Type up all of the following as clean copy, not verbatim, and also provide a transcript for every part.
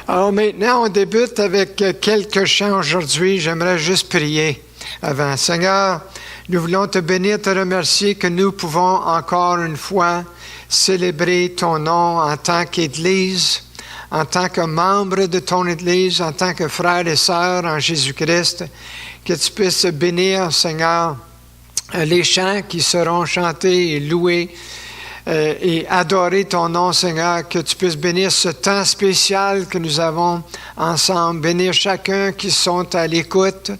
Alors maintenant, on débute avec quelques chants aujourd'hui. J'aimerais juste prier avant. Seigneur, nous voulons te bénir, te remercier que nous pouvons encore une fois célébrer ton nom en tant qu'Église, en tant que membre de ton Église, en tant que frères et sœurs en Jésus-Christ. Que tu puisses bénir, Seigneur, les chants qui seront chantés et loués et adorer ton nom, Seigneur, que tu puisses bénir ce temps spécial que nous avons ensemble, bénir chacun qui sont à l'écoute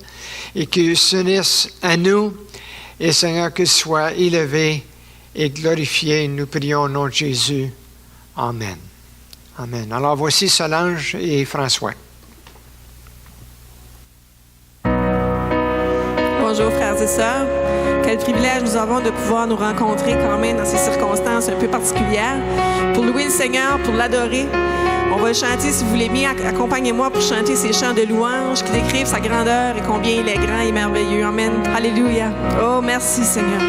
et qui s'unissent à nous, et Seigneur, que soit élevé et glorifié. Nous prions au nom de Jésus. Amen. Amen. Alors voici Solange et François. Bonjour frères et sœurs. Quel privilège nous avons de pouvoir nous rencontrer quand même dans ces circonstances un peu particulières pour louer le Seigneur, pour l'adorer. On va le chanter, si vous voulez bien, accompagnez-moi pour chanter ces chants de louange qui décrivent sa grandeur et combien il est grand et merveilleux. Amen. Alléluia. Oh, merci Seigneur.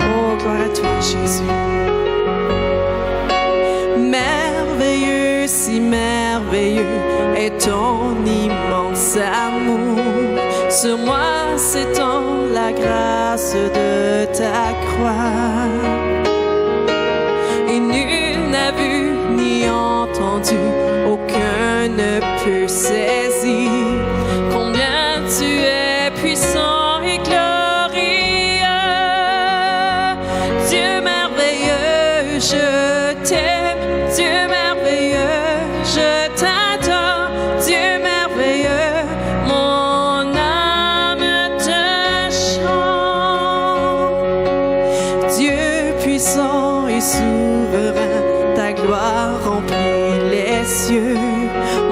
Oh, gloire à toi, Jésus. Merveilleux, si merveilleux est ton immense amour. Sur moi s'étend la grâce de ta croix. Et nul n'a vu ni entendu, aucun ne peut saisir combien tu es puissant et glorieux. Dieu merveilleux, je t'aime. Dieu merveilleux, je t'adore. Dieu merveilleux, mon âme te chante. Dieu puissant et souverain, ta gloire remplit les cieux,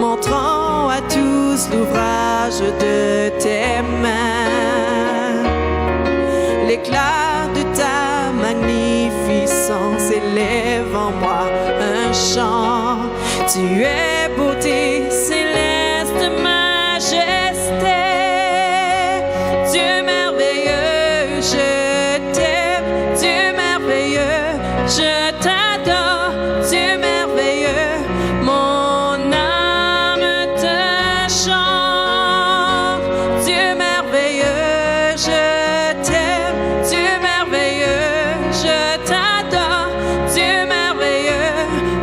montrant à tous l'ouvrage de tes mains. L'éclat de ta magnificence élève en moi un chant. Tu es beauté, céleste majesté. Dieu merveilleux, je t'aime. Dieu merveilleux, je t'adore. Dieu merveilleux, mon âme te chante. Dieu merveilleux, je t'aime. Dieu merveilleux, je t'adore. Dieu merveilleux,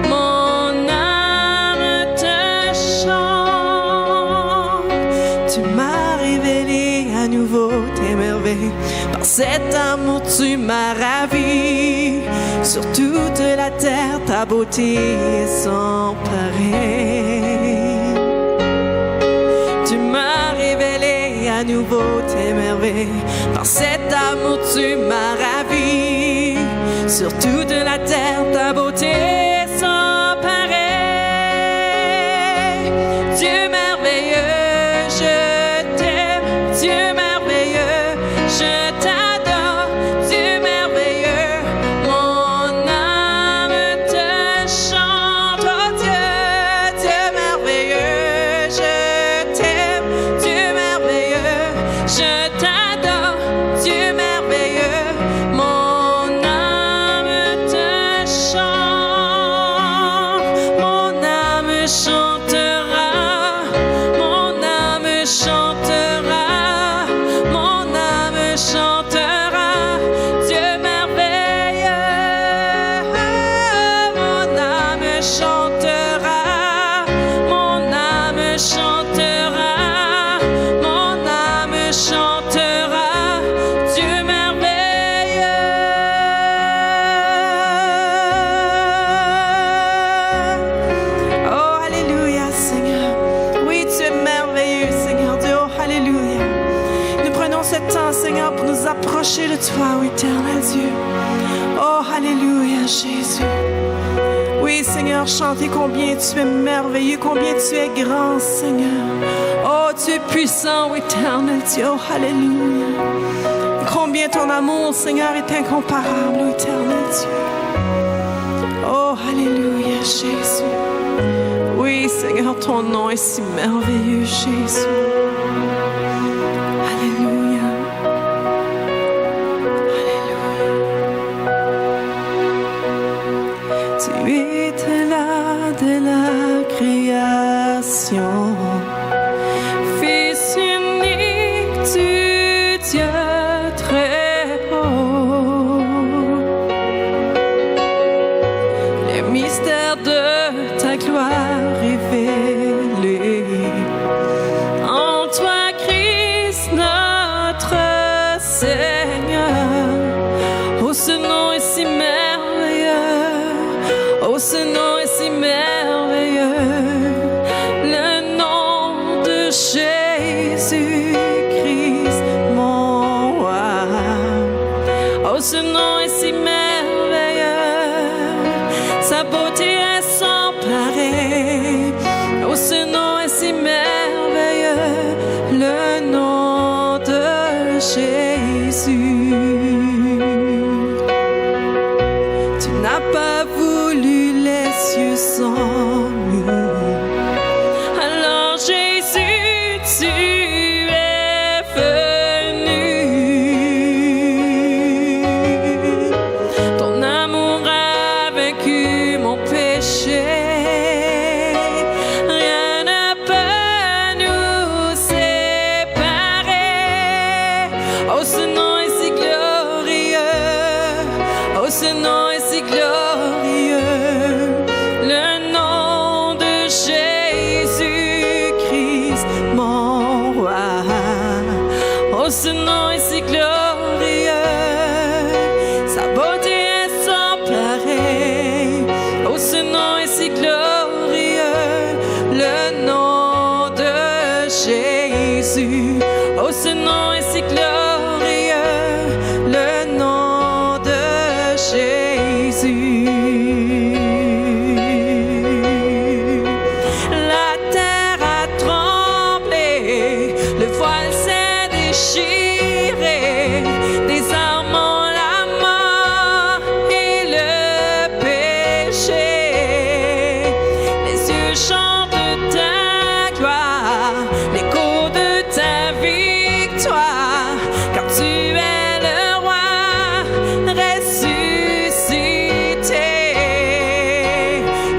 mon âme te chante. Tu m'as révélé à nouveau tes merveilles. Par cet amour tu m'as ravi. Sur toute la terre ta beauté est sans pareil. Tu m'as révélé à nouveau tes merveilles. Par cet amour tu m'as ravi. Sur toute la terre ta beauté est sans pareil. Dieu merveilleux, je t'aime. Dieu merveilleux, je t'adore. Dieu merveilleux, mon âme te chante. Oh Dieu, Dieu merveilleux, je t'aime. Dieu merveilleux, je t'adore. Dieu merveilleux, mon âme te chante. Mon âme chantera, mon âme chantera, mon âme chantera. Dieu merveilleux, mon âme chantera, mon âme chantera, mon âme chantera. Dieu merveilleux. Oh, alléluia, Seigneur. Oui, tu es merveilleux, Seigneur Dieu. Oh, alléluia. Nous prenons ce temps, Seigneur, pour nous approcher de toi, oh, éternel Dieu. Oh, alléluia, Jésus. Oui, Seigneur, chantez combien tu es merveilleux, combien tu es grand, Seigneur. Oh, tu es puissant, oh, éternel Dieu. Oh, alléluia. Combien ton amour, Seigneur, est incomparable, oh, éternel Dieu. Oh, alléluia, Jésus. Oui, Seigneur, ton nom est si merveilleux, Jésus. Alléluia. Alléluia. Tu étais là dès la création. nations. Fils unique du Dieu très haut, les mystères de ta gloire révélés. En toi, Christ, notre Seigneur. Oh, ce nom est si merveilleux. Oh, ce nom est si merveilleux. Le nom de Jésus-Christ, mon roi. Oh, ce nom est si merveilleux. Sa beauté est sans pareil. Oh, ce nom est si merveilleux. Le nom de Jésus. Tu n'as pas voulu les cieux sans nous. Alors Jésus, tu es venu. Ton amour a vaincu mon péché. Rien ne peut nous séparer. Oh, ce nom est si glorieux. Oh, ce nom est si glorieux. Le nom de Jésus-Christ, mon roi. Oh, ce nom est si glorieux. Sa beauté est sans pareil. Oh, ce nom est si glorieux. Le nom de Jésus. Oh, ce nom est si glorieux. Le nom de Jésus. La terre a tremblé, le voile s'est déchiré, désarmant la mort et le péché. Les cieux chantent ta gloire, l'écho de ta victoire, car tu es le roi ressuscité.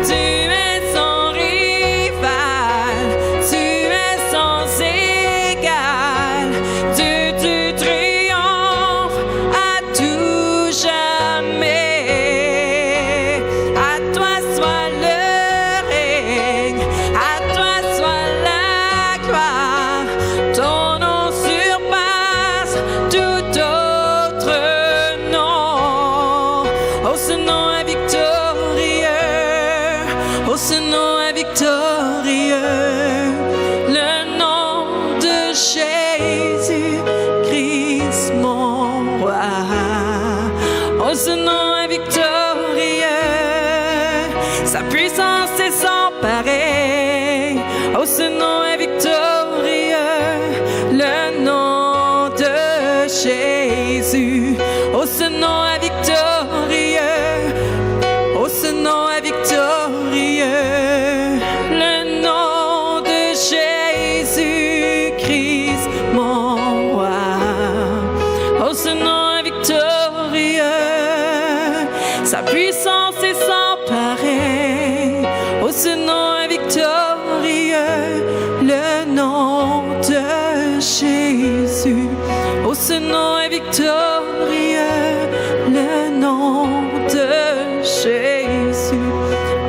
Tu es sans rival, tu es sans égal. Dieu, tu triomphes à tout jamais. À toi soit le règne, à toi soit la gloire. Ton nom surpasse tout autre nom. Oh, ce nom est victorieux. Oh, ce nom est victorieux. Le nom de Jésus-Christ, mon roi. Oh, ce nom est victorieux. Sa puissance est sans pareil. Oh, ce nom est victorieux. Le nom de Jésus. Oh, ce nom est victorieux. Oh, ce nom est victorieux. Le nom de Jésus-Christ, mon roi. Oh, ce nom est victorieux. Sa puissance est sans pareil. Oh, ce nom est victorieux. Le nom de Jésus. Oh, ce nom est victorieux. Le nom de Jésus.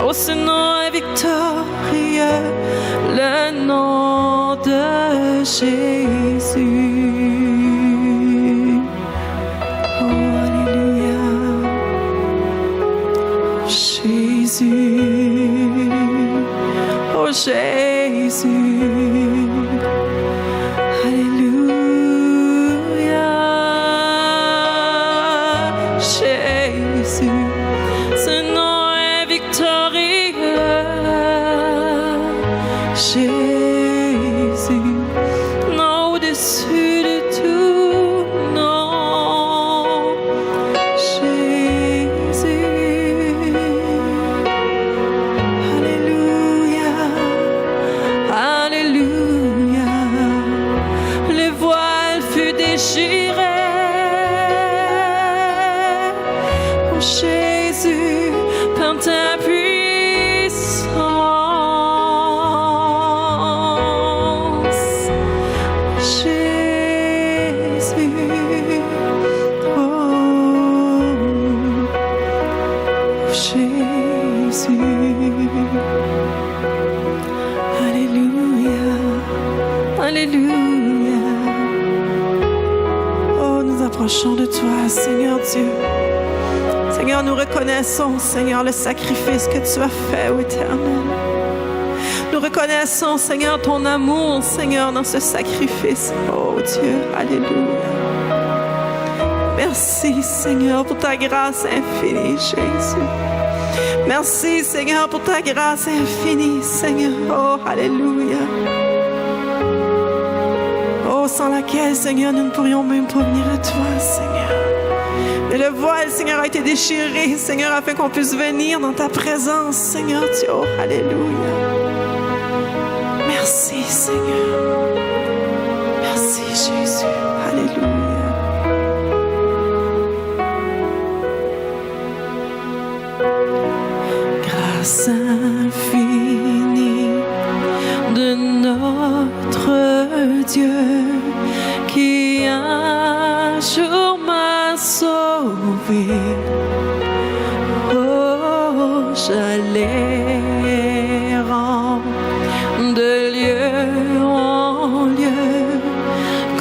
Oh, ce nom est victorieux. Le nom de Jésus. Oh, alléluia. Jésus. Oh, Jésus. Alléluia. Jésus. Ce nom est victorieux. Jésus. Non, au-dessus de tout nom. Jésus. Alléluia. Alléluia. Le voile fut déchiré. Oh, Jésus, par ta puissance. Jésus. Alléluia, Alléluia. Oh, nous approchons de toi, Seigneur Dieu. Seigneur, nous reconnaissons, Seigneur, le sacrifice que tu as fait, ô Éternel. Nous reconnaissons, Seigneur, ton amour, Seigneur, dans ce sacrifice. Oh Dieu, Alléluia. Merci, Seigneur, pour ta grâce infinie, Jésus. Merci, Seigneur, pour ta grâce infinie, Seigneur. Oh, Alléluia. Oh, sans laquelle, Seigneur, nous ne pourrions même pas venir à toi, Seigneur. Et le voile, Seigneur, a été déchiré, Seigneur, afin qu'on puisse venir dans ta présence, Seigneur Dieu. Oh, Alléluia. Merci, Seigneur. Merci, Jésus. Alléluia. Grâce infinie de notre Dieu qui un jour m'a sauvé. Oh, j'allais de lieu en lieu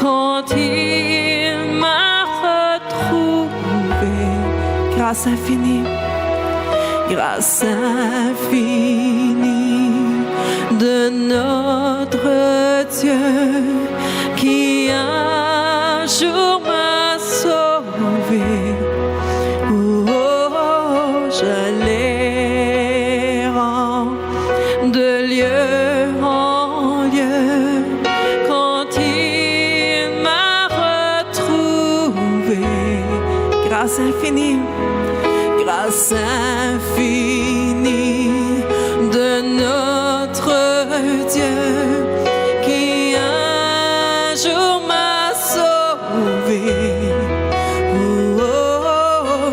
quand il m'a retrouvé. Grâce infinie. Grâce infinie de notre Dieu qui un jour m'a sauvé. Oh, j'allais de lieu en lieu quand il m'a retrouvé. Grâce infinie. Grâce infinie de notre Dieu qui un jour m'a sauvé. Oh,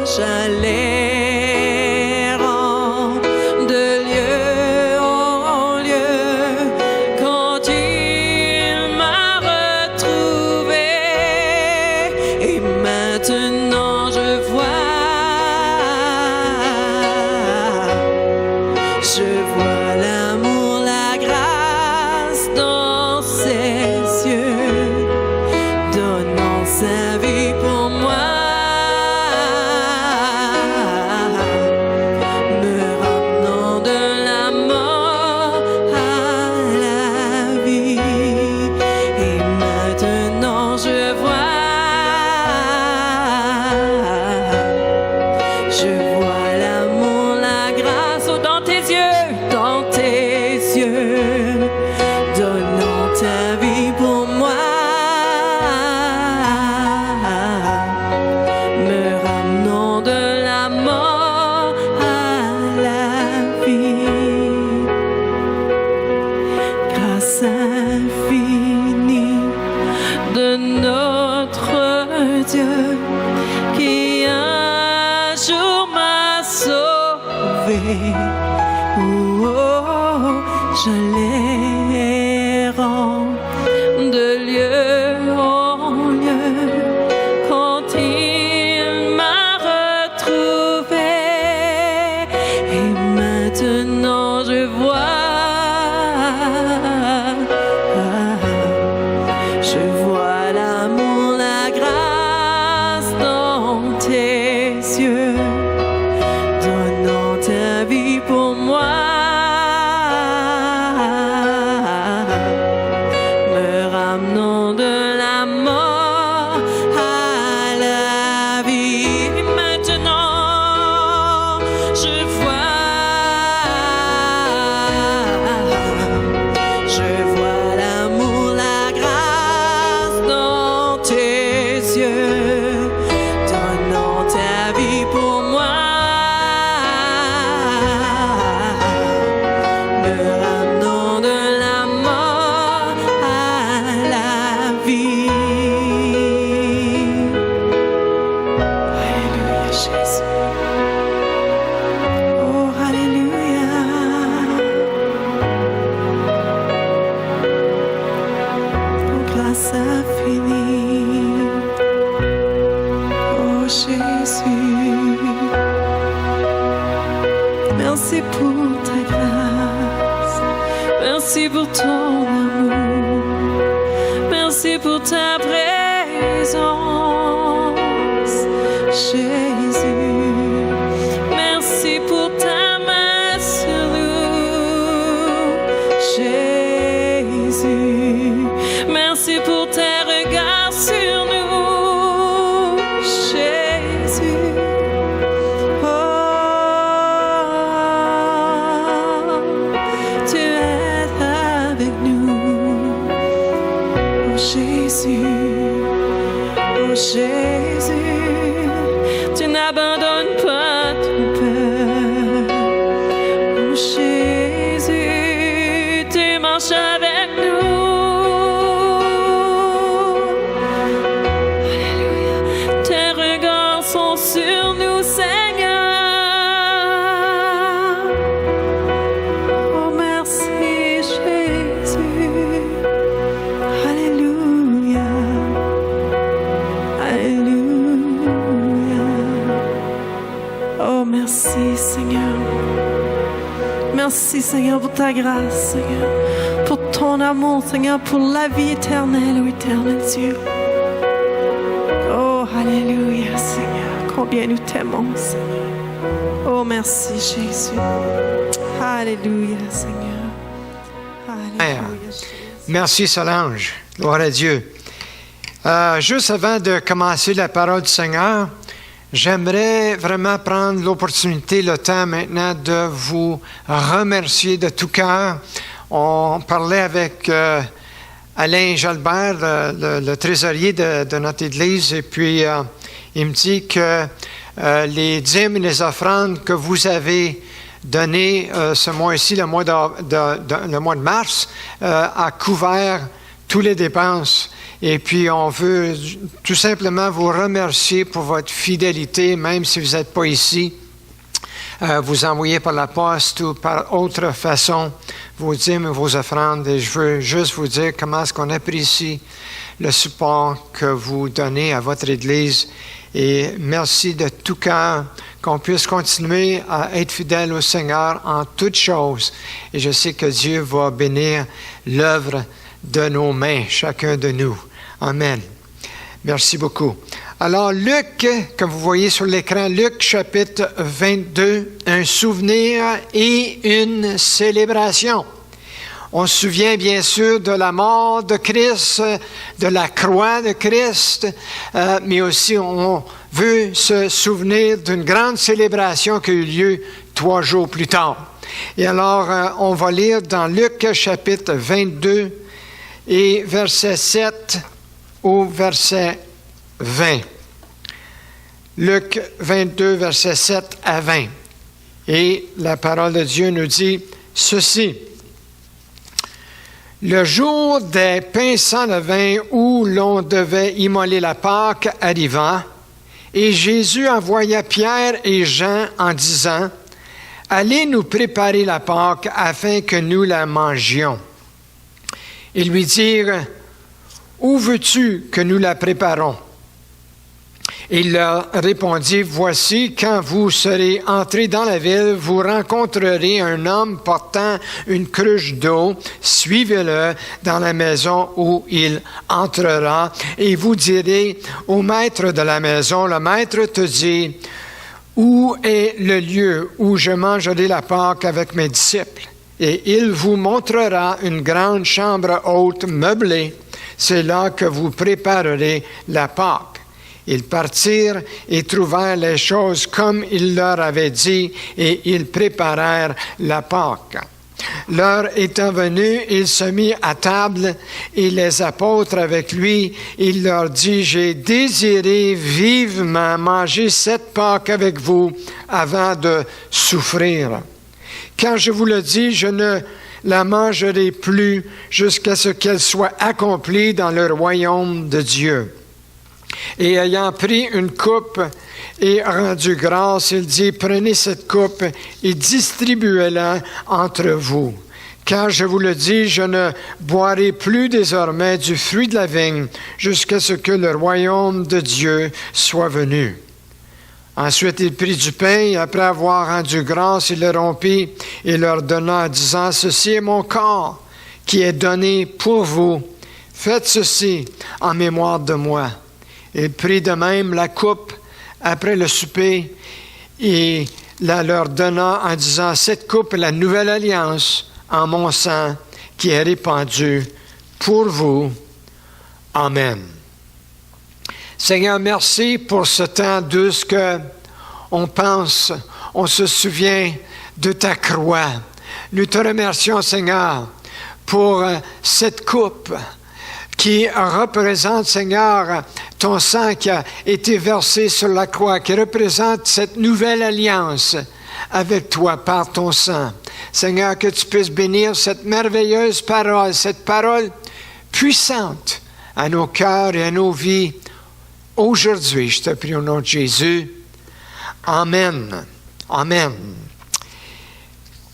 j'allais de lieu en lieu quand il m'a retrouvé. Et maintenant je vois. Je vois l'amour, la grâce dans ses yeux, donnant sa vie pour moi, me ramenant de la mort à la vie. Et maintenant je vois l'amour, la grâce dans tes yeux, donnant ta vie pour moi, me ramenant de la mort à la vie. Grâce infinie de notre Dieu qui un jour m'a sauvé. Oh, j'allais de lieu en lieu quand il m'a retrouvé. Et maintenant je vois l'amour, la grâce dans tes yeux, donnant ta vie pour moi, me ramenant de la mort à la vie. Maintenant je vois merci pour ta grâce. Merci pour ton amour. Merci pour ta présence, Jésus. Merci pour ta main sur nous, Jésus. Merci pour tes regards sur nous, Jésus. Oh, tu es avec nous, oh Jésus, oh Jésus. Tu n'abandonnes pas ton peuple, oh Jésus. Tu marches avec nous. Sur nous, Seigneur. Oh, merci, Jésus. Alléluia. Alléluia. Oh, merci, Seigneur. Merci, Seigneur, pour ta grâce, Seigneur. Pour ton amour, Seigneur, pour la vie éternelle, oh éternel Dieu. Oh, alléluia, Seigneur. Combien nous t'aimons, Seigneur. Oh, merci, Jésus. Alléluia, Seigneur. Alléluia, Jésus. Merci, Solange. Gloire à Dieu. Juste avant de commencer la parole du Seigneur, j'aimerais vraiment prendre l'opportunité, le temps maintenant, de vous remercier de tout cœur. On parlait avec Alain Jalbert, le trésorier de notre Église, et puis il me dit que les dîmes et les offrandes que vous avez données ce mois-ci, le mois de mars, a couvert toutes les dépenses. Et puis, on veut tout simplement vous remercier pour votre fidélité, même si vous n'êtes pas ici. Vous envoyez par la poste ou par autre façon vos dîmes et vos offrandes. Et je veux juste vous dire comment est-ce qu'on apprécie le support que vous donnez à votre Église. Et merci de tout cœur qu'on puisse continuer à être fidèle au Seigneur en toutes choses. Et je sais que Dieu va bénir l'œuvre de nos mains, chacun de nous. Amen. Merci beaucoup. Alors, Luc, comme vous voyez sur l'écran, Luc chapitre 22, un souvenir et une célébration. On se souvient bien sûr de la mort de Christ, de la croix de Christ, mais aussi on veut se souvenir d'une grande célébration qui a eu lieu 3 jours plus tard. Et alors, on va lire dans Luc chapitre 22 et verset 7 au verset 20. Luc 22, verset 7 à 20. Et la parole de Dieu nous dit ceci. Le jour des pains sans levain où l'on devait immoler la Pâque arriva, et Jésus envoya Pierre et Jean en disant, « Allez nous préparer la Pâque afin que nous la mangions. » Ils lui dirent, « Où veux-tu que nous la préparons? » Il leur répondit, « Voici, quand vous serez entrés dans la ville, vous rencontrerez un homme portant une cruche d'eau. Suivez-le dans la maison où il entrera et vous direz au maître de la maison, le maître te dit, « Où est le lieu où je mangerai la Pâque avec mes disciples? » Et il vous montrera une grande chambre haute meublée. C'est là que vous préparerez la Pâque. Ils partirent et trouvèrent les choses comme il leur avait dit, et ils préparèrent la Pâque. L'heure étant venue, il se mit à table, et les apôtres avec lui. Il leur dit, « J'ai désiré vivement manger cette Pâque avec vous avant de souffrir. Quand je vous le dis, je ne la mangerai plus jusqu'à ce qu'elle soit accomplie dans le royaume de Dieu. » Et ayant pris une coupe et rendu grâce, il dit, « Prenez cette coupe et distribuez-la entre vous. Car je vous le dis, je ne boirai plus désormais du fruit de la vigne jusqu'à ce que le royaume de Dieu soit venu. » Ensuite, il prit du pain et après avoir rendu grâce, il le rompit et leur donna en disant, « Ceci est mon corps qui est donné pour vous. Faites ceci en mémoire de moi. » Il prit de même la coupe après le souper et la leur donna en disant, « Cette coupe est la nouvelle alliance en mon sang qui est répandu pour vous. Amen. » Seigneur, merci pour ce temps d'où ce que on pense, on se souvient de ta croix. Nous te remercions, Seigneur, pour cette coupe qui représente, Seigneur, ton sang qui a été versé sur la croix, qui représente cette nouvelle alliance avec toi par ton sang. Seigneur, que tu puisses bénir cette merveilleuse parole, cette parole puissante à nos cœurs et à nos vies. Aujourd'hui, je te prie au nom de Jésus. Amen. Amen.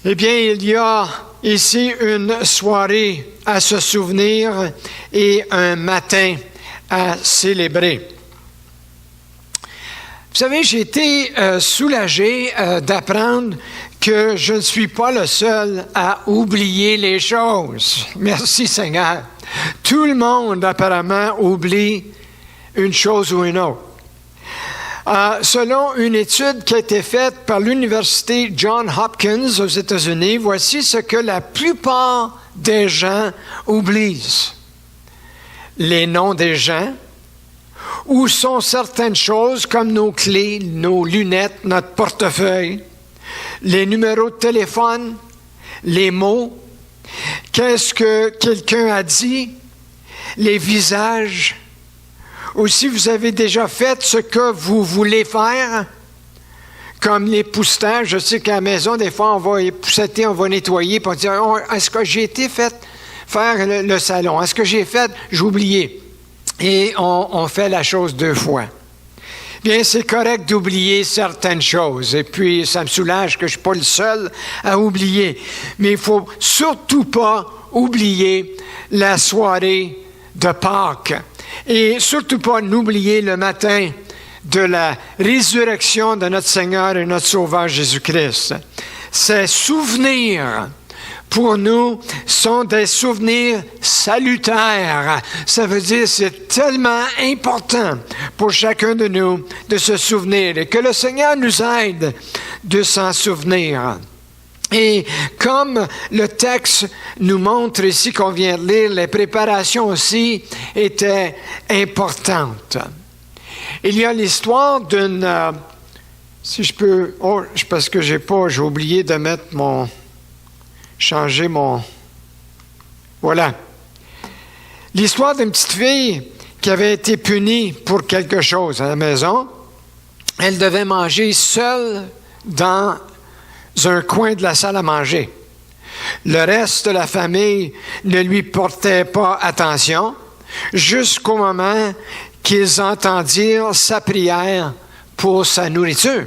Eh bien, il y a ici une soirée à se souvenir et un matin à célébrer. Vous savez, j'ai été soulagé d'apprendre que je ne suis pas le seul à oublier les choses. Merci Seigneur. Tout le monde apparemment oublie une chose ou une autre. Selon une étude qui a été faite par l'Université Johns Hopkins aux États-Unis, voici ce que la plupart des gens oublient. Les noms des gens, où sont certaines choses comme nos clés, nos lunettes, notre portefeuille, les numéros de téléphone, les mots, qu'est-ce que quelqu'un a dit, les visages. Ou si vous avez déjà fait ce que vous voulez faire, comme l'époussetage, je sais qu'à la maison, des fois, on va épousseter, on va nettoyer, puis on dit, est-ce que j'ai été fait faire le salon? Est-ce que j'ai fait? J'ai oublié. Et on fait la chose 2 fois. Bien, c'est correct d'oublier certaines choses. Et puis, ça me soulage que je ne suis pas le seul à oublier. Mais il ne faut surtout pas oublier la soirée de Pâques. Et surtout pas n'oublier le matin de la résurrection de notre Seigneur et notre Sauveur Jésus-Christ. Ces souvenirs, pour nous, sont des souvenirs salutaires. Ça veut dire c'est tellement important pour chacun de nous de se souvenir et que le Seigneur nous aide de s'en souvenir. Et comme le texte nous montre ici qu'on vient de lire, les préparations aussi étaient importantes. Il y a l'histoire d'une... si je peux... parce que j'ai oublié de mettre changer mon... Voilà. L'histoire d'une petite fille qui avait été punie pour quelque chose à la maison. Elle devait manger seule dans un coin de la salle à manger. Le reste de la famille ne lui portait pas attention jusqu'au moment qu'ils entendirent sa prière pour sa nourriture.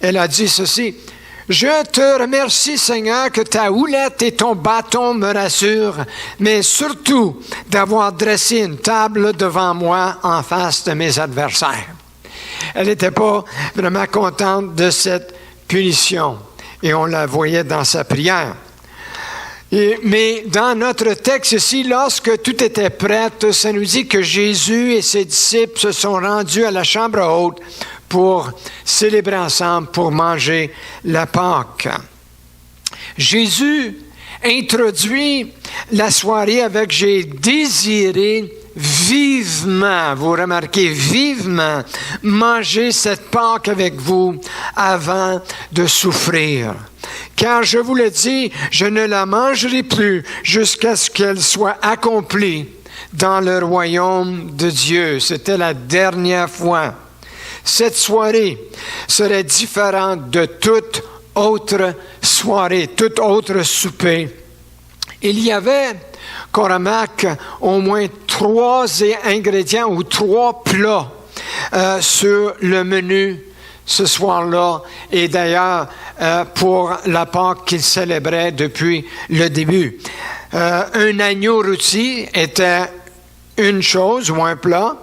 Elle a dit ceci, « Je te remercie, Seigneur, que ta houlette et ton bâton me rassurent, mais surtout d'avoir dressé une table devant moi en face de mes adversaires. » Elle n'était pas vraiment contente de cette punition. Et on la voyait dans sa prière. Mais dans notre texte ici, lorsque tout était prêt, ça nous dit que Jésus et ses disciples se sont rendus à la chambre haute pour célébrer ensemble, pour manger la Pâque. Jésus introduit la soirée avec « J'ai désiré vivement, vous remarquez, vivement, manger cette Pâque avec vous avant de souffrir. Car je vous le dis, je ne la mangerai plus jusqu'à ce qu'elle soit accomplie dans le royaume de Dieu. » C'était la dernière fois. Cette soirée serait différente de toute autre soirée, toute autre souper. Il y avait, qu'on remarque, au moins 3 ingrédients ou 3 plats sur le menu ce soir-là. Et d'ailleurs, pour la Pâque qu'ils célébraient depuis le début. Un agneau rôti était une chose ou un plat.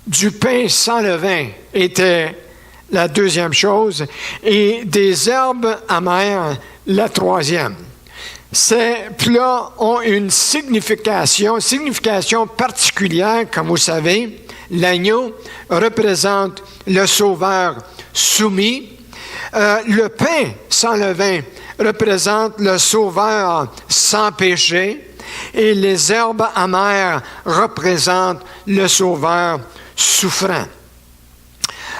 Du pain sans levain était la deuxième chose, et des herbes amères, la troisième. Ces plats ont une signification particulière, comme vous savez. L'agneau représente le Sauveur soumis. Le pain sans levain représente le Sauveur sans péché. Et les herbes amères représentent le Sauveur souffrant.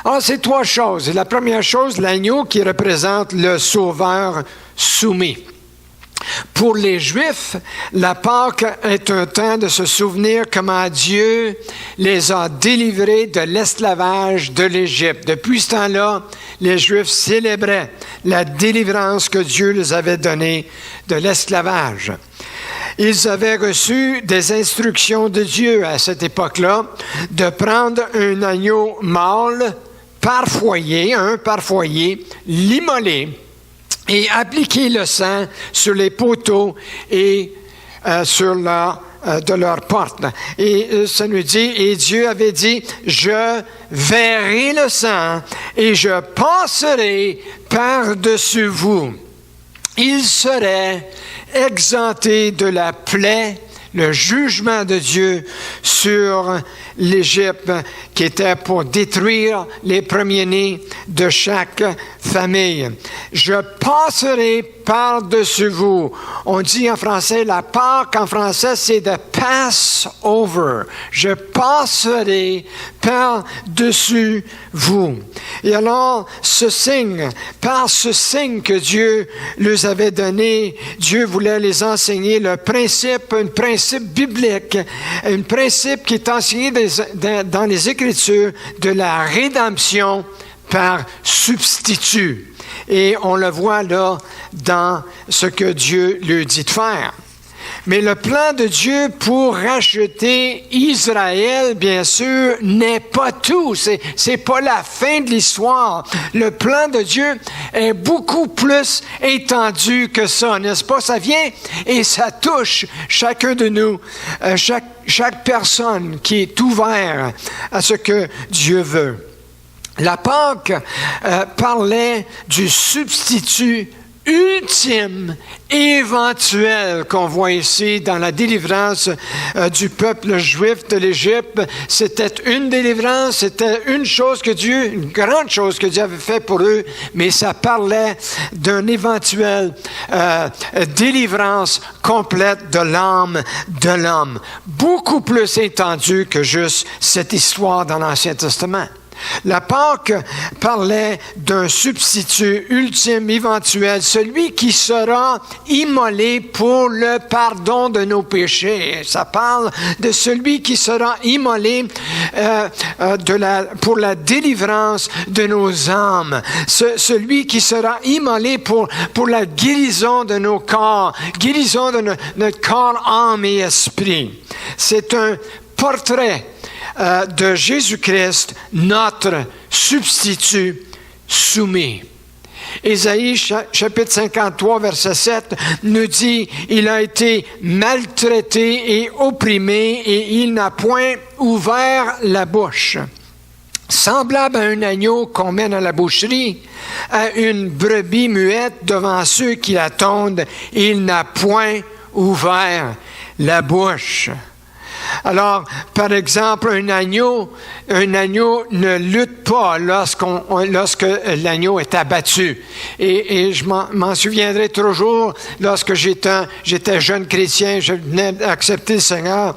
Alors, c'est trois choses. La première chose, l'agneau qui représente le Sauveur soumis. Pour les Juifs, la Pâque est un temps de se souvenir comment Dieu les a délivrés de l'esclavage de l'Égypte. Depuis ce temps-là, les Juifs célébraient la délivrance que Dieu les avait donnée de l'esclavage. Ils avaient reçu des instructions de Dieu à cette époque-là de prendre un agneau mâle par foyer, l'immoler, et appliquer le sang sur les poteaux et de leur porte. Et ça nous dit, et Dieu avait dit, je verrai le sang et je passerai par-dessus vous. Il serait exempté de la plaie, le jugement de Dieu sur l'Égypte, qui était pour détruire les premiers-nés de chaque famille. Je passerai par-dessus vous. On dit en français, la Pâque en français, c'est de pass over. Je passerai par-dessus vous. Et alors, par ce signe que Dieu leur avait donné, Dieu voulait les enseigner un principe biblique, un principe qui est enseigné dans les Écritures de la rédemption par substitut. Et on le voit là dans ce que Dieu lui dit de faire. Mais le plan de Dieu pour racheter Israël, bien sûr, n'est pas tout. C'est pas la fin de l'histoire. Le plan de Dieu est beaucoup plus étendu que ça, n'est-ce pas? Ça vient et ça touche chacun de nous, chaque personne qui est ouverte à ce que Dieu veut. La Pâque parlait du substitut ultime, éventuel qu'on voit ici dans la délivrance du peuple juif de l'Égypte. C'était une délivrance, c'était une grande chose que Dieu avait fait pour eux, mais ça parlait d'une éventuelle délivrance complète de l'âme de l'homme. Beaucoup plus étendue que juste cette histoire dans l'Ancien Testament. La Pâque parlait d'un substitut ultime, éventuel, celui qui sera immolé pour le pardon de nos péchés. Ça parle de celui qui sera immolé pour la délivrance de nos âmes. Celui qui sera immolé pour la guérison de nos corps, guérison de notre corps, âme et esprit. C'est un portrait de Jésus-Christ, notre substitut soumis. Ésaïe, chapitre 53, verset 7, nous dit, « Il a été maltraité et opprimé, et il n'a point ouvert la bouche. » Semblable à un agneau qu'on mène à la boucherie, à une brebis muette devant ceux qui l'attendent, il n'a point ouvert la bouche. Alors, par exemple, un agneau ne lutte pas lorsque l'agneau est abattu. Et je m'en souviendrai toujours, lorsque j'étais jeune chrétien, je venais d'accepter le Seigneur.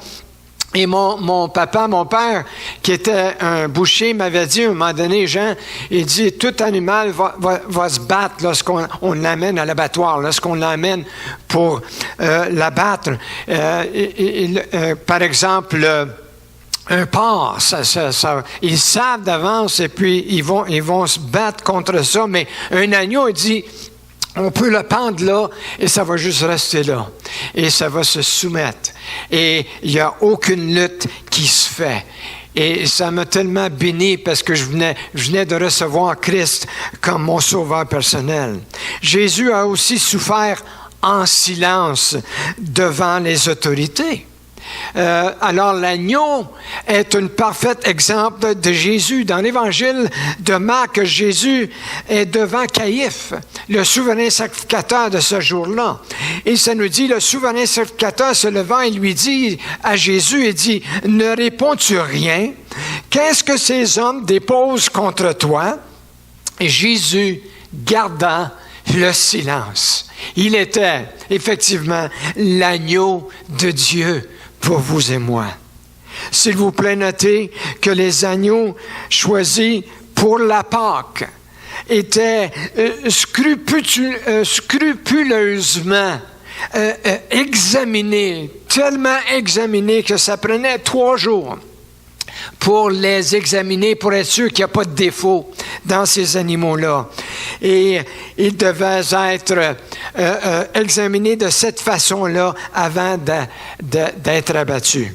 Et mon père, qui était un boucher, m'avait dit à un moment donné, Jean, il dit, tout animal va se battre lorsqu'on l'amène à l'abattoir, lorsqu'on l'amène pour l'abattre. Par exemple, un porc, ils savent d'avance et puis ils vont se battre contre ça, mais un agneau, il dit, on peut le pendre là et ça va juste rester là. Et ça va se soumettre. Et il n'y a aucune lutte qui se fait. Et ça m'a tellement béni parce que je venais de recevoir Christ comme mon sauveur personnel. Jésus a aussi souffert en silence devant les autorités. Alors l'agneau est un parfait exemple de Jésus. Dans l'évangile de Marc, Jésus est devant Caïphe, le souverain sacrificateur de ce jour-là. Et ça nous dit, le souverain sacrificateur se levant et lui dit à Jésus, il dit, « Ne réponds-tu rien? Qu'est-ce que ces hommes déposent contre toi? » Et Jésus garda le silence. Il était effectivement l'agneau de Dieu pour vous et moi. S'il vous plaît, notez que les agneaux choisis pour la Pâque étaient scrupuleusement examinés, tellement examinés que ça prenait 3 jours pour les examiner, pour être sûr qu'il n'y a pas de défaut dans ces animaux-là. Et ils devaient être examinés de cette façon-là avant d'être abattus.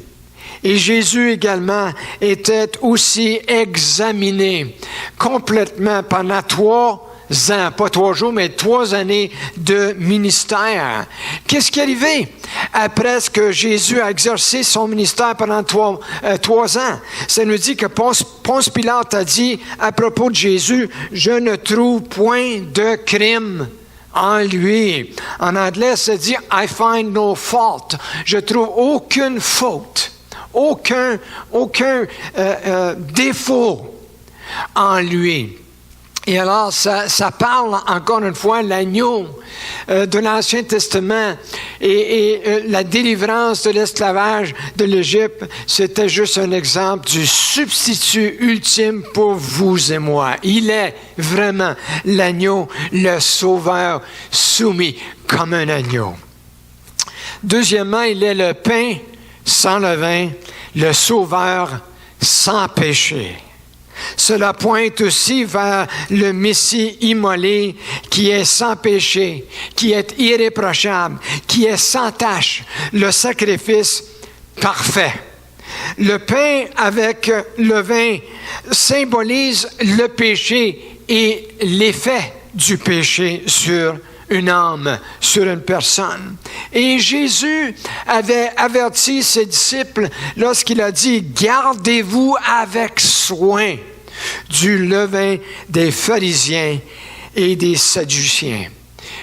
Et Jésus également était aussi examiné complètement pendant 3 ans, pas 3 jours, mais 3 années de ministère. Qu'est-ce qui est arrivé après que Jésus a exercé son ministère pendant 3 ans? Ça nous dit que Ponce Pilate a dit à propos de Jésus, « Je ne trouve point de crime en lui. » En anglais, ça dit « I find no fault ». Je trouve aucune faute, aucun défaut en lui. Et alors, ça parle encore une fois l'agneau de l'Ancien Testament et la délivrance de l'esclavage de l'Égypte, c'était juste un exemple du substitut ultime pour vous et moi. Il est vraiment l'agneau, le sauveur soumis comme un agneau. Deuxièmement, il est le pain sans levain, le sauveur sans péché. Cela pointe aussi vers le Messie immolé qui est sans péché, qui est irréprochable, qui est sans tache, le sacrifice parfait. Le pain avec le vin symbolise le péché et l'effet du péché sur une âme, sur une personne. Et Jésus avait averti ses disciples lorsqu'il a dit « Gardez-vous avec soin du levain des pharisiens et des sadduciens. »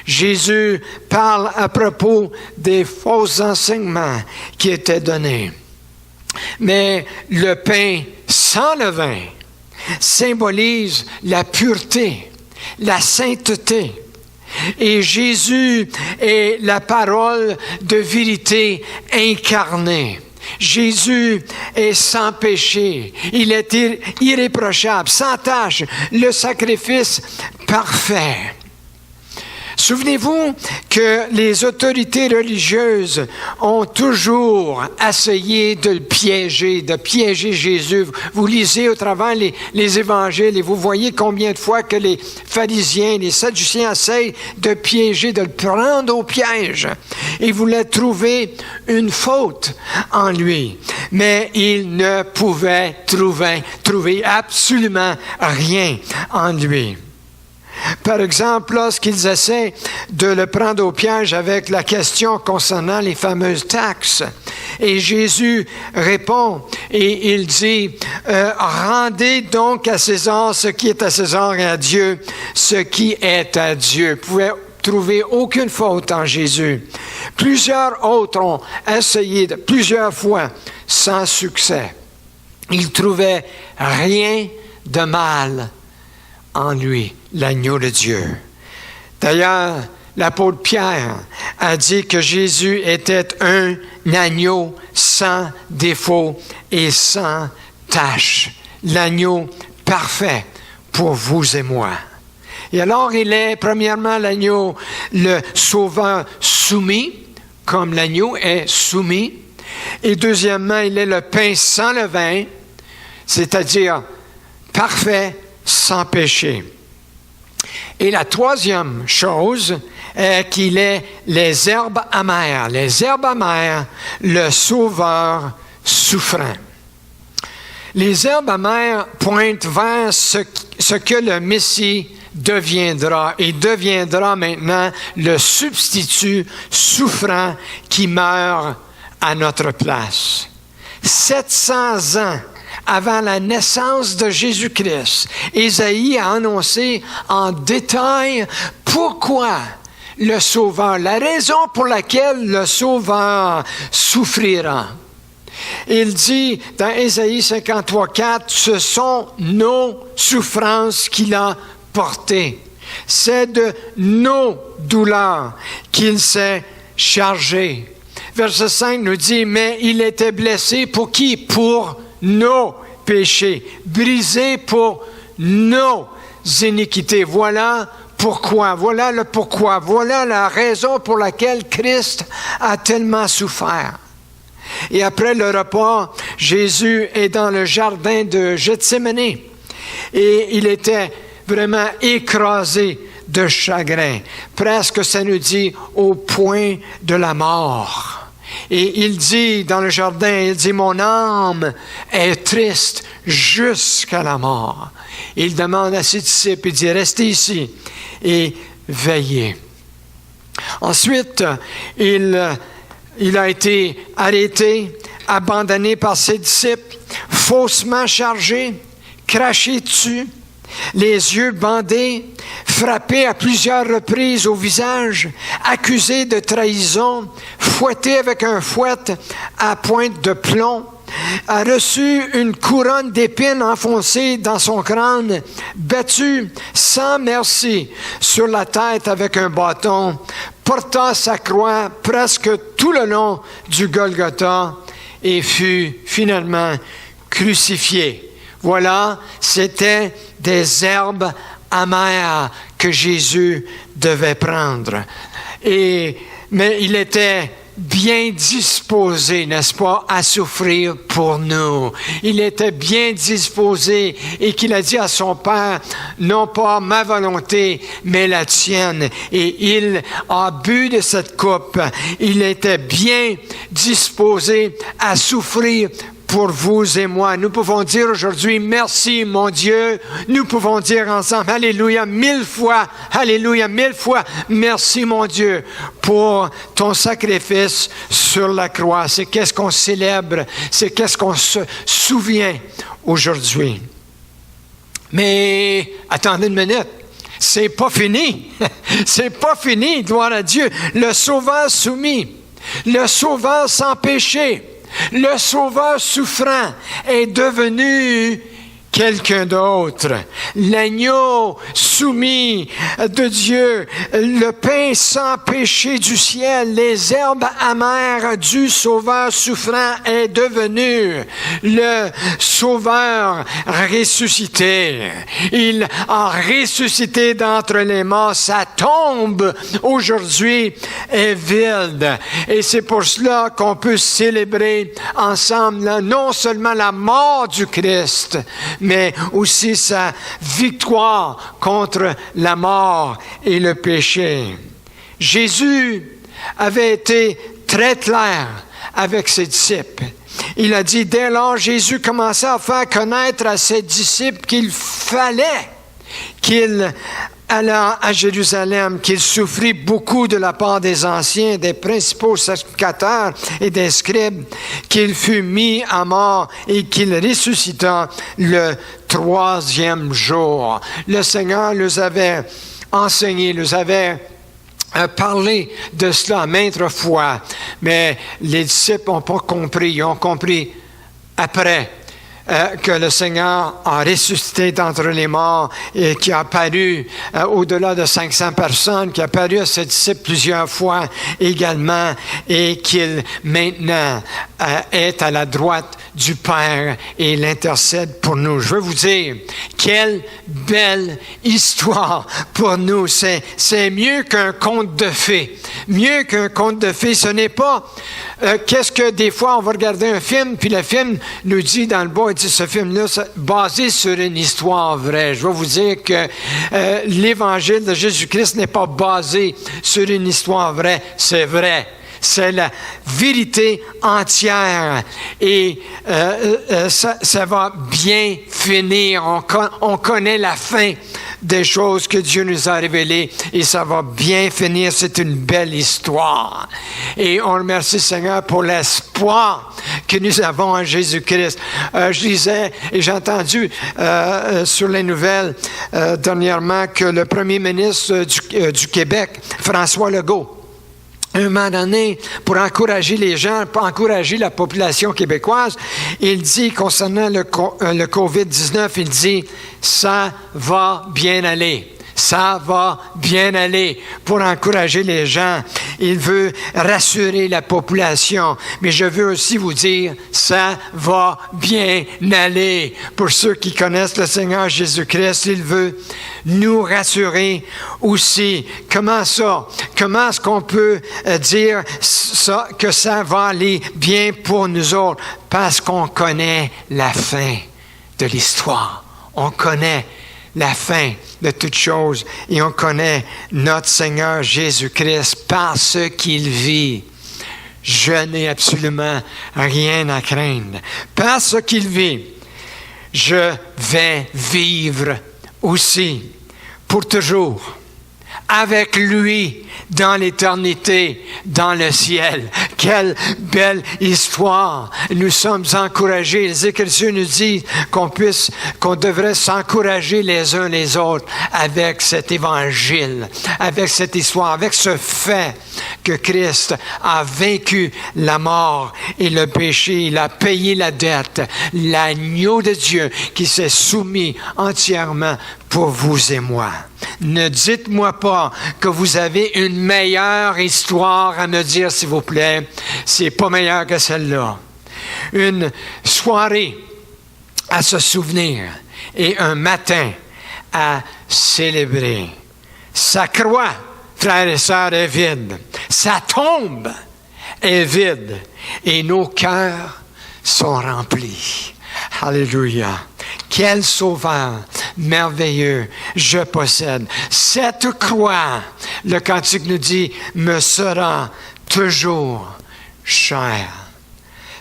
Jésus parle à propos des faux enseignements qui étaient donnés. Mais le pain sans levain symbolise la pureté, la sainteté. Et Jésus est la parole de vérité incarnée. Jésus est sans péché, il est irréprochable, sans tache, le sacrifice parfait. Souvenez-vous que les autorités religieuses ont toujours essayé de le piéger, de piéger Jésus. Vous lisez au travers les évangiles et vous voyez combien de fois que les pharisiens, les sadduciens essayent de piéger, de le prendre au piège. Ils voulaient trouver une faute en lui, mais ils ne pouvaient trouver absolument rien en lui. Par exemple, lorsqu'ils essaient de le prendre au piège avec la question concernant les fameuses taxes, et Jésus répond et il dit « Rendez donc à César ce qui est à César et à Dieu ce qui est à Dieu. » Vous pouvez trouver aucune faute en Jésus. Plusieurs autres ont essayé plusieurs fois sans succès. Ils trouvaient rien de mal en lui, l'agneau de Dieu. D'ailleurs, l'apôtre Pierre a dit que Jésus était un agneau sans défaut et sans tache, l'agneau parfait pour vous et moi. Et alors, il est premièrement l'agneau, le sauveur soumis, comme l'agneau est soumis. Et deuxièmement, il est le pain sans levain, c'est-à-dire parfait, sans péché. Et la troisième chose est qu'il est les herbes amères. Les herbes amères, le sauveur souffrant. Les herbes amères pointent vers ce que le Messie deviendra. Et deviendra maintenant le substitut souffrant qui meurt à notre place. 700 ans avant la naissance de Jésus-Christ, Ésaïe a annoncé en détail pourquoi le Sauveur, la raison pour laquelle le Sauveur souffrira. Il dit dans Ésaïe 53:4, ce sont nos souffrances qu'il a portées. C'est de nos douleurs qu'il s'est chargé. Verset 5 nous dit, mais il était blessé pour qui? Pour nos péchés, brisé pour nos iniquités. Voilà pourquoi, voilà le pourquoi, voilà la raison pour laquelle Christ a tellement souffert. Et après le repas, Jésus est dans le jardin de Gethsémani et il était vraiment écrasé de chagrin, presque, ça nous dit, au point de la mort. Et il dit dans le jardin, il dit, mon âme est triste jusqu'à la mort. Il demande à ses disciples, il dit, restez ici et veillez. Ensuite, il a été arrêté, abandonné par ses disciples, faussement chargé, craché dessus, les yeux bandés, frappé à plusieurs reprises au visage, accusé de trahison, fouetté avec un fouet à pointe de plomb, a reçu une couronne d'épines enfoncée dans son crâne, battu sans merci sur la tête avec un bâton, porta sa croix presque tout le long du Golgotha et fut finalement crucifié. Voilà, c'était des herbes amères que Jésus devait prendre. Mais il était bien disposé, n'est-ce pas, à souffrir pour nous. Il était bien disposé et qu'il a dit à son Père, non pas ma volonté, mais la tienne. Et il a bu de cette coupe. Il était bien disposé à souffrir pour vous et moi. Nous pouvons dire aujourd'hui, merci mon Dieu. Nous pouvons dire ensemble, alléluia, 1000 fois, alléluia, 1000 fois, merci mon Dieu pour ton sacrifice sur la croix. C'est qu'est-ce qu'on célèbre, c'est qu'est-ce qu'on se souvient aujourd'hui. Mais, attendez une minute. C'est pas fini. C'est pas fini, gloire à Dieu. Le Sauveur soumis, le Sauveur sans péché, le Sauveur souffrant est devenu quelqu'un d'autre. L'agneau soumis de Dieu, le pain sans péché du ciel, les herbes amères du Sauveur souffrant est devenu le Sauveur ressuscité. Il a ressuscité d'entre les morts. Sa tombe aujourd'hui est vide. Et c'est pour cela qu'on peut célébrer ensemble non seulement la mort du Christ, mais aussi sa victoire contre la mort et le péché. Jésus avait été très clair avec ses disciples. Il a dit, dès lors, Jésus commençait à faire connaître à ses disciples qu'il fallait qu'il allait à Jérusalem, qu'il souffrit beaucoup de la part des anciens, des principaux sacrificateurs et des scribes, qu'il fut mis à mort et qu'il ressuscita le 3e jour. Le Seigneur les avait enseignés, les avait parlé de cela maintes fois, mais les disciples n'ont pas compris. Ils ont compris après que le Seigneur a ressuscité d'entre les morts et qui a apparu au-delà de 500 personnes, qui a apparu à ses disciples plusieurs fois également et qu'il maintenant est à la droite du Père et l'intercède pour nous. Je veux vous dire, quelle belle histoire pour nous. C'est mieux qu'un conte de fées. Mieux qu'un conte de fées. Ce n'est pas qu'est-ce que des fois on va regarder un film, puis le film nous dit dans le bas, il dit ce film-là, basé sur une histoire vraie. Je vais vous dire que l'Évangile de Jésus-Christ n'est pas basé sur une histoire vraie. C'est vrai. C'est la vérité entière et ça va bien finir. On connaît la fin des choses que Dieu nous a révélées et ça va bien finir. C'est une belle histoire. Et on remercie Seigneur pour l'espoir que nous avons en Jésus-Christ. Je disais et j'ai entendu sur les nouvelles dernièrement que le premier ministre du Québec, François Legault, à un moment donné, pour encourager les gens, pour encourager la population québécoise, il dit concernant le COVID-19, il dit « ça va bien aller ». Ça va bien aller pour encourager les gens. Il veut rassurer la population. Mais je veux aussi vous dire, ça va bien aller. Pour ceux qui connaissent le Seigneur Jésus-Christ, il veut nous rassurer aussi. Comment ça? Comment est-ce qu'on peut dire ça, que ça va aller bien pour nous autres? Parce qu'on connaît la fin de l'histoire. On connaît la fin de toutes choses et on connaît notre Seigneur Jésus-Christ par ce qu'il vit. Je n'ai absolument rien à craindre. Par ce qu'il vit, je vais vivre aussi pour toujours avec lui dans l'éternité, dans le ciel. Quelle belle histoire! Nous sommes encouragés. Les Écritures nous disent qu'on devrait s'encourager les uns les autres avec cet évangile, avec cette histoire, avec ce fait que Christ a vaincu la mort et le péché. Il a payé la dette. L'agneau de Dieu qui s'est soumis entièrement pour vous et moi. Ne dites-moi pas que vous avez une meilleure histoire à me dire, s'il vous plaît. C'est pas meilleur que celle-là. Une soirée à se souvenir et un matin à célébrer. Sa croix, frères et sœurs, est vide. Sa tombe est vide. Et nos cœurs sont remplis. Alléluia. Quel sauveur merveilleux je possède. Cette croix, le cantique nous dit, me sera toujours chère.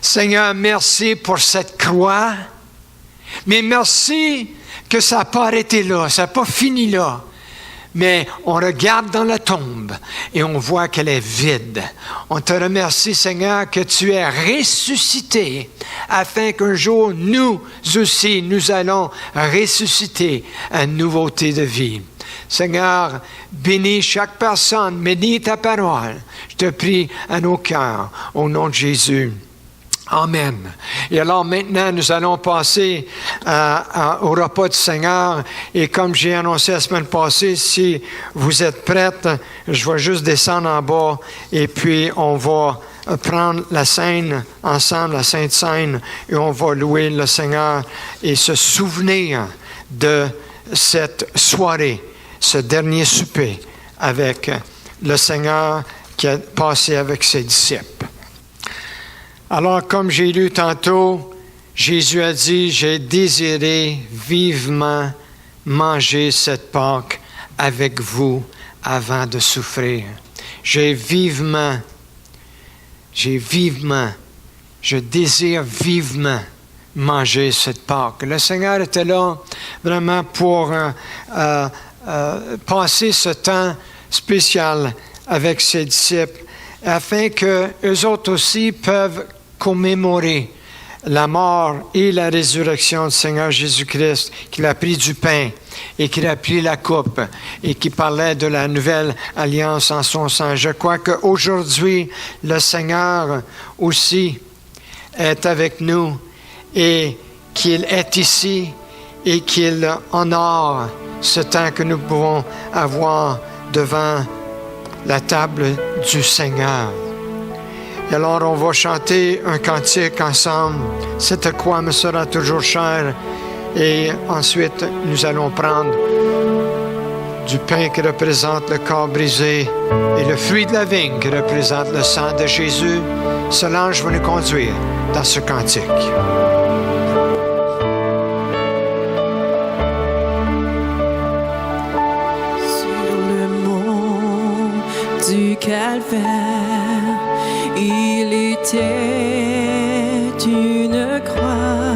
Seigneur, merci pour cette croix, mais merci que ça n'a pas arrêté là, ça n'a pas fini là. Mais on regarde dans la tombe et on voit qu'elle est vide. On te remercie, Seigneur, que tu es ressuscité afin qu'un jour, nous aussi, nous allons ressusciter à une nouveauté de vie. Seigneur, bénis chaque personne, bénis ta parole. Je te prie à nos cœurs, au nom de Jésus. Amen. Et alors maintenant, nous allons passer au repas du Seigneur. Et comme j'ai annoncé la semaine passée, si vous êtes prêtes, je vais juste descendre en bas et puis on va prendre la scène ensemble, la Sainte Seine, et on va louer le Seigneur et se souvenir de cette soirée, ce dernier souper avec le Seigneur qui a passé avec ses disciples. Alors, comme j'ai lu tantôt, Jésus a dit, « J'ai désiré vivement manger cette Pâque avec vous avant de souffrir. » Je désire vivement manger cette Pâque. Le Seigneur était là vraiment pour passer ce temps spécial avec ses disciples, afin qu'eux autres aussi peuvent commémorer la mort et la résurrection du Seigneur Jésus-Christ, qu'il a pris du pain et qu'il a pris la coupe et qui parlait de la nouvelle alliance en son sang. Je crois qu'aujourd'hui, le Seigneur aussi est avec nous et qu'il est ici et qu'il honore ce temps que nous pouvons avoir devant la table du Seigneur. Et alors, on va chanter un cantique ensemble. « Cette croix me sera toujours chère ». Et ensuite, nous allons prendre du pain qui représente le corps brisé et le fruit de la vigne qui représente le sang de Jésus. Solange va nous conduire dans ce cantique. Sur le mont du Calvaire, était une croix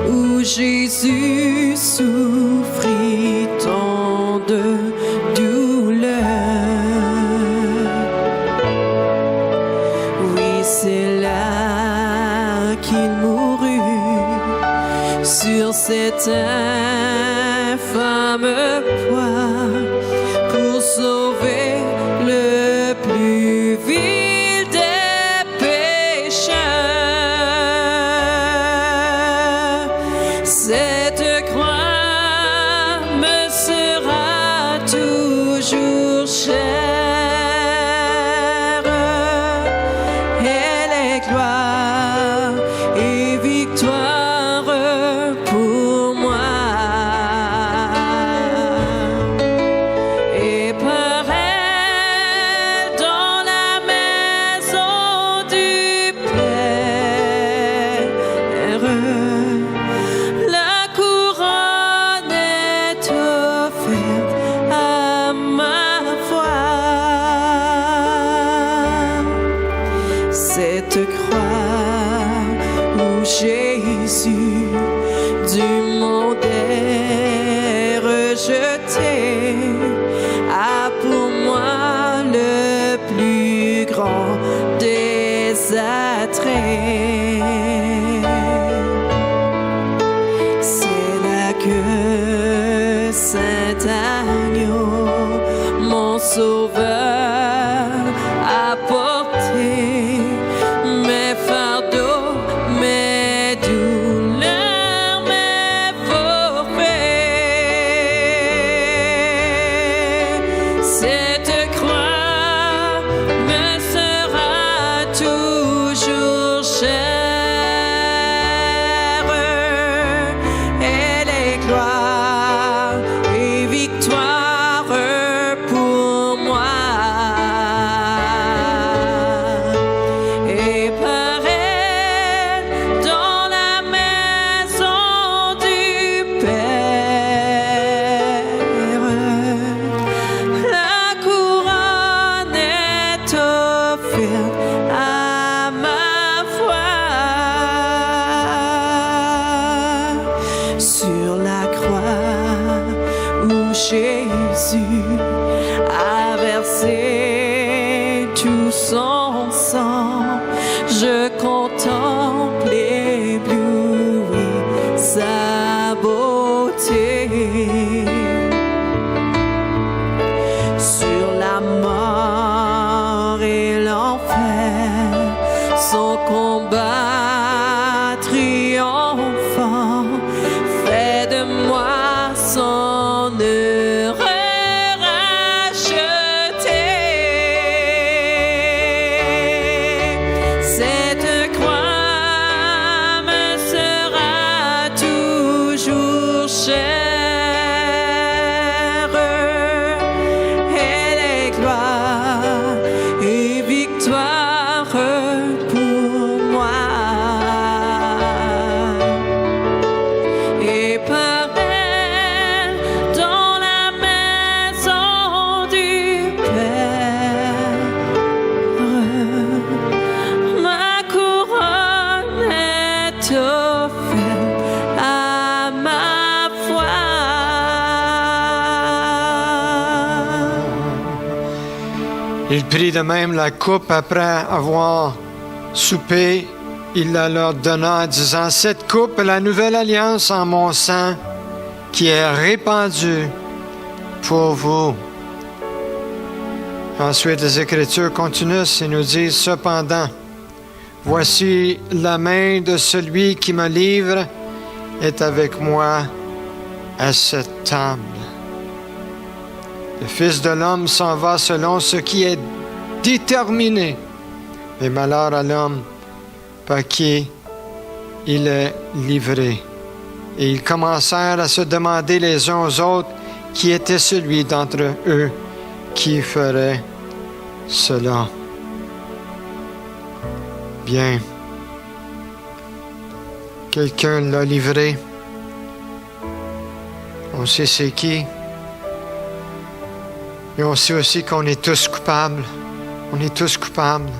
où Jésus souffrit tant de douleur. Oui, c'est là qu'il mourut sur cet infâme poids pour sauver le plus vil des pécheurs. Cette croix me sera toujours chère. Elle est gloire et victoire pour moi. Et par elle, dans la maison du Père, la couronne est offerte à ma foi. Cette croix où Jésus du monde est rejeté a pour moi le plus grand des attraits. C'est là que Saint Agneau, mon sauveur, a porté mes fardeaux, mes douleurs, mes forfaits. Cette croix me sera toujours chère. Elle est gloire et victoire pour moi. Et par elle, dans la maison du Père, la couronne est offerte à ma foi. Sur la croix où Jésus a versé tout son sang, je contemple ébloui sa beauté. Sur la mort et l'enfer, son combat triomphant fait de moi son heureux racheté. Cette croix me sera toujours chère. Elle est gloire et victoire pour moi. Et par elle, dans la maison du Père, ma couronne est offerte à ma foi. Il prit de même la coupe après avoir soupé. Il la leur donna en disant, « Cette coupe est la nouvelle alliance en mon sang qui est répandue pour vous. » Ensuite, les Écritures continuent et nous disent, « Cependant, voici la main de celui qui me livre est avec moi à cette table. Le Fils de l'homme s'en va selon ce qui est déterminé. Mais malheur à l'homme par qui il est livré. » Et ils commencèrent à se demander les uns aux autres qui était celui d'entre eux qui ferait cela. Bien. Quelqu'un l'a livré. On sait c'est qui. Et on sait aussi qu'on est tous coupables. On est tous coupables.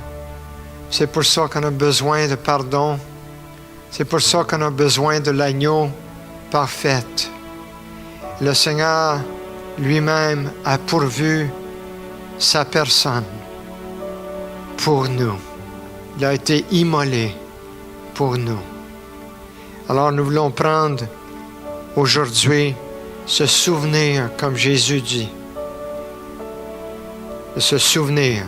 C'est pour ça qu'on a besoin de pardon. C'est pour ça qu'on a besoin de l'agneau parfait. Le Seigneur lui-même a pourvu sa personne pour nous. Il a été immolé pour nous. Alors nous voulons prendre aujourd'hui ce souvenir, comme Jésus dit, de se souvenir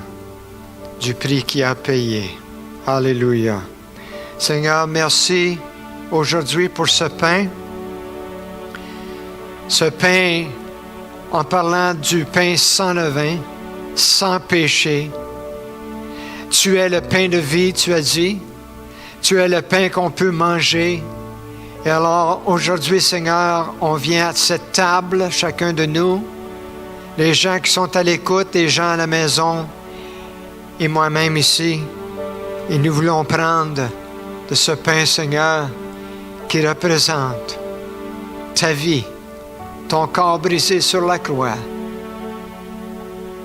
du prix qu'il a payé. Alléluia. Seigneur, merci aujourd'hui pour ce pain. Ce pain, en parlant du pain sans levain, sans péché. Tu es le pain de vie, tu as dit. Tu es le pain qu'on peut manger. Et alors, aujourd'hui, Seigneur, on vient à cette table, chacun de nous, les gens qui sont à l'écoute, les gens à la maison, et moi-même ici, et nous voulons prendre de ce pain, Seigneur, qui représente ta vie, ton corps brisé sur la croix,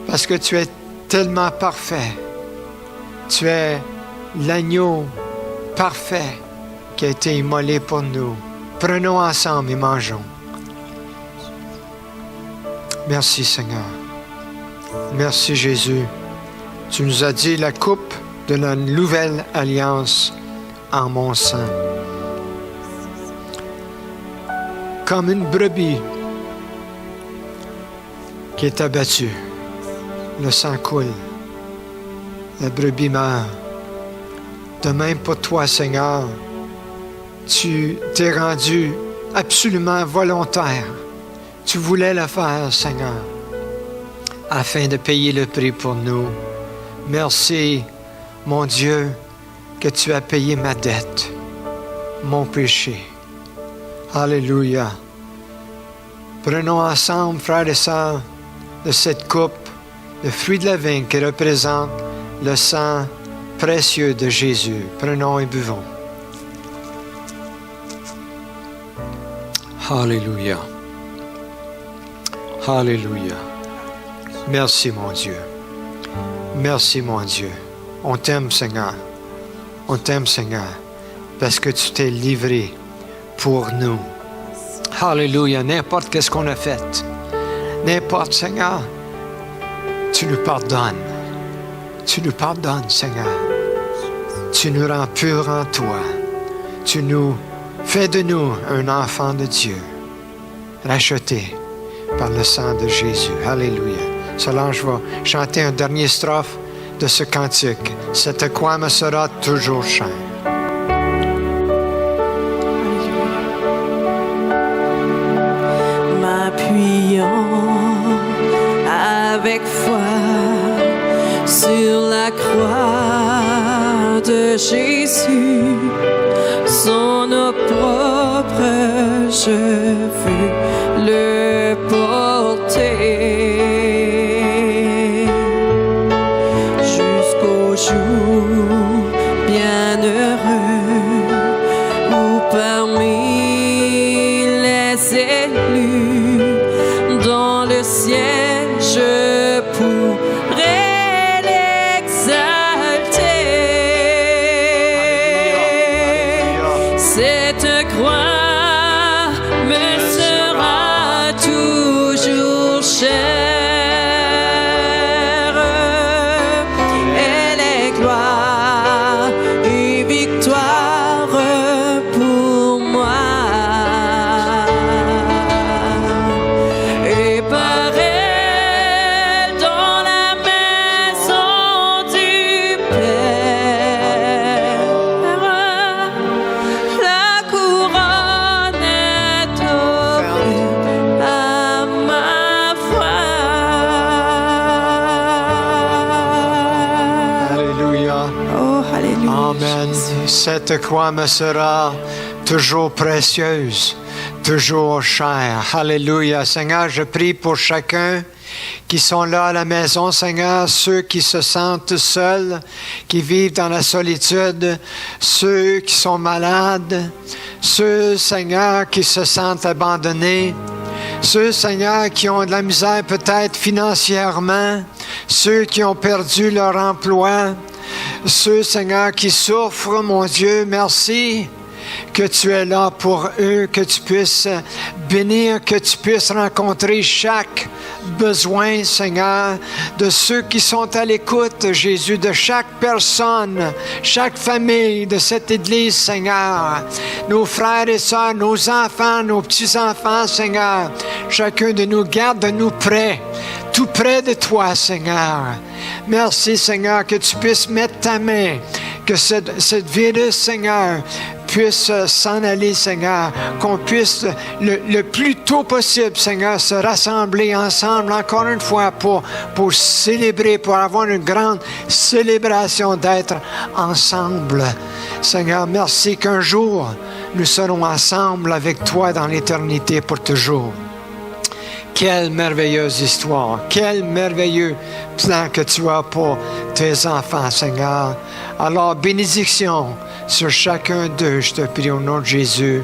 parce que tu es tellement parfait. Tu es l'agneau parfait qui a été immolé pour nous. Prenons ensemble et mangeons. Merci Seigneur. Merci Jésus. Tu nous as dit la coupe de la nouvelle alliance en mon sang. Comme une brebis qui est abattue, le sang coule, la brebis meurt. De même pour toi, Seigneur, tu t'es rendu absolument volontaire. Tu voulais le faire, Seigneur, afin de payer le prix pour nous. Merci, mon Dieu, que tu as payé ma dette, mon péché. Alléluia. Prenons ensemble, frères et sœurs, de cette coupe, le fruit de la vigne qui représente le sang précieux de Jésus. Prenons et buvons. Alléluia. Alléluia. Merci, mon Dieu. Merci, mon Dieu. On t'aime, Seigneur. On t'aime, Seigneur, parce que tu t'es livré pour nous. Alléluia. N'importe qu'est-ce qu'on a fait, n'importe, Seigneur, tu nous pardonnes. Tu nous pardonnes, Seigneur. Tu nous rends purs en toi. Tu nous fais de nous un enfant de Dieu, racheté par le sang de Jésus. Alléluia. Solange va chanter un dernier strophe de ce cantique. Cette croix me sera toujours chère. M'appuyant avec foi sur la croix de Jésus, son opprobre je veux le porter jusqu'au jour bienheureux où parmi les élus dans le ciel je pourrai l'exalter. Cette croix me sera toujours chère. Elle est gloire et victoire pour moi. Et par elle dans la maison du Père, la couronne est offerte à ma foi. Alléluia. Oh, alléluia. Amen. Cette croix me sera toujours précieuse, toujours chère. Alléluia. Seigneur, je prie pour chacun qui sont là à la maison, Seigneur, ceux qui se sentent seuls, qui vivent dans la solitude, ceux qui sont malades, ceux, Seigneur, qui se sentent abandonnés, ceux, Seigneur, qui ont de la misère peut-être financièrement, ceux qui ont perdu leur emploi, Ceux, Seigneur, qui souffrent, mon Dieu, merci que tu es là pour eux, que tu puisses bénir, que tu puisses rencontrer chaque besoin, Seigneur, de ceux qui sont à l'écoute, Jésus, de chaque personne, chaque famille de cette Église, Seigneur, nos frères et sœurs, nos enfants, nos petits-enfants, Seigneur, chacun de nous garde-nous près, tout près de toi, Seigneur. Merci, Seigneur, que tu puisses mettre ta main, que cette virus, Seigneur, puisse s'en aller, Seigneur, qu'on puisse le plus tôt possible, Seigneur, se rassembler ensemble encore une fois pour célébrer, pour avoir une grande célébration d'être ensemble. Seigneur, merci qu'un jour, nous serons ensemble avec toi dans l'éternité pour toujours. Quelle merveilleuse histoire, quel merveilleux plan que tu as pour tes enfants, Seigneur. Alors, bénédiction sur chacun d'eux, je te prie au nom de Jésus.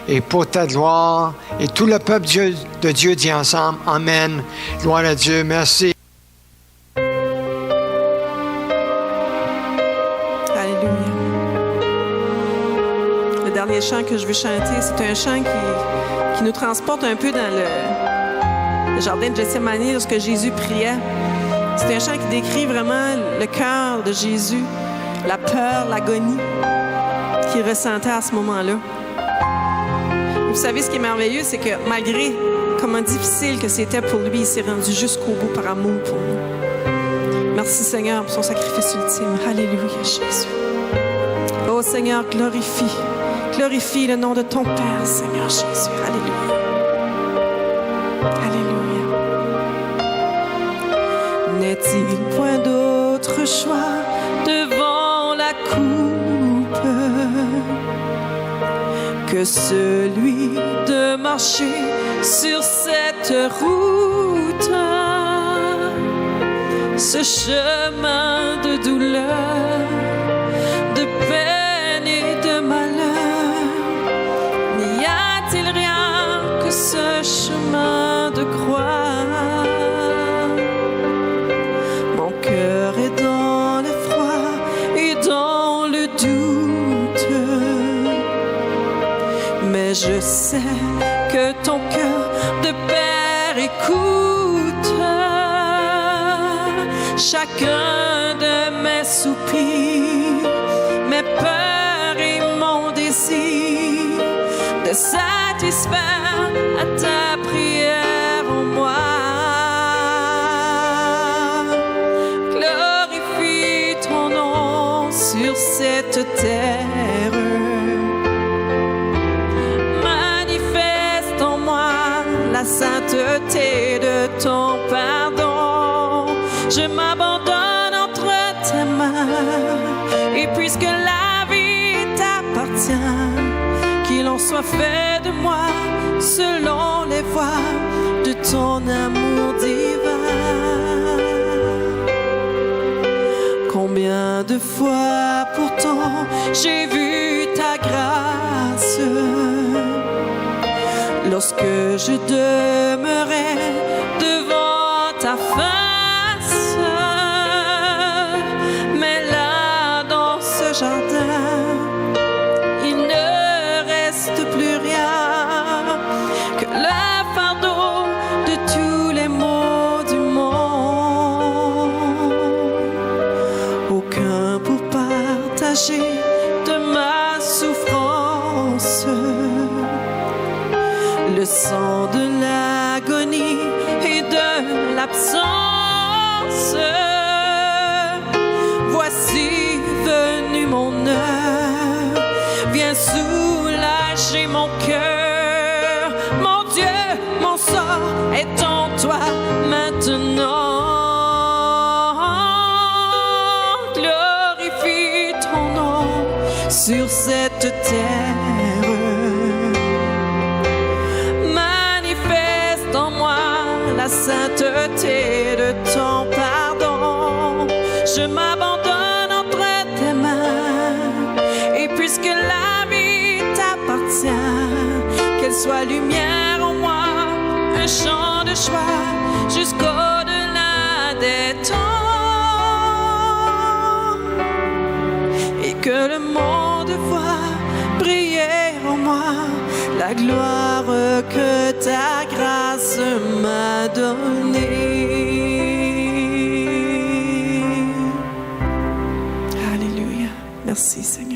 Et pour ta gloire, et tout le peuple de Dieu dit ensemble, Amen. Gloire à Dieu, merci. Alléluia. Le dernier chant que je veux chanter, c'est un chant qui nous transporte un peu dans le jardin de Gethsémani lorsque Jésus priait. C'est un chant qui décrit vraiment le cœur de Jésus, la peur, l'agonie qu'il ressentait à ce moment-là. Vous savez, ce qui est merveilleux, c'est que malgré comment difficile que c'était pour lui, il s'est rendu jusqu'au bout par amour pour nous. Merci Seigneur pour son sacrifice ultime. Alléluia, Jésus. Oh Seigneur, glorifie le nom de ton Père, Seigneur Jésus. Alléluia. Alléluia. N'est-il point d'autre choix devant la coupe que celui de marcher sur cette route, ce chemin de douleur, de peine et de malheur? N'y a-t-il rien que ce chemin de croix? Mon cœur est dans l'effroi et dans le doute, mais je sais que ton cœur de père écoute chacun de mes soupirs, mes peurs et mon désir de satisfaire à ta prière en moi. Glorifie ton nom sur cette terre. Manifeste en moi la sainteté de ton pardon. Je m'abandonne entre tes mains, et puisque la vie t'appartient, qu'il en soit fait de moi selon les voies de ton amour divin. Combien de fois pourtant j'ai vu ta grâce lorsque je demeurais devant ta face. Mais là, dans ce jardin, il ne reste plus rien que le fardeau de tous les maux du monde. Aucun pour partager de ma souffrance, le sang de l'agonie et de l'absence. Voici venu mon heure, viens soulager mon cœur. Mon Dieu, mon sort est en toi maintenant. Glorifie ton nom sur cette terre. Manifeste en moi la sainteté de ton pardon. Je m'abandonne entre tes mains, et puisque la vie t'appartient, qu'elle soit lumière en moi, un chant de joie jusqu'au-delà des temps. que le monde voit briller en moi la gloire que ta grâce m'a donnée. Alléluia. Merci Seigneur.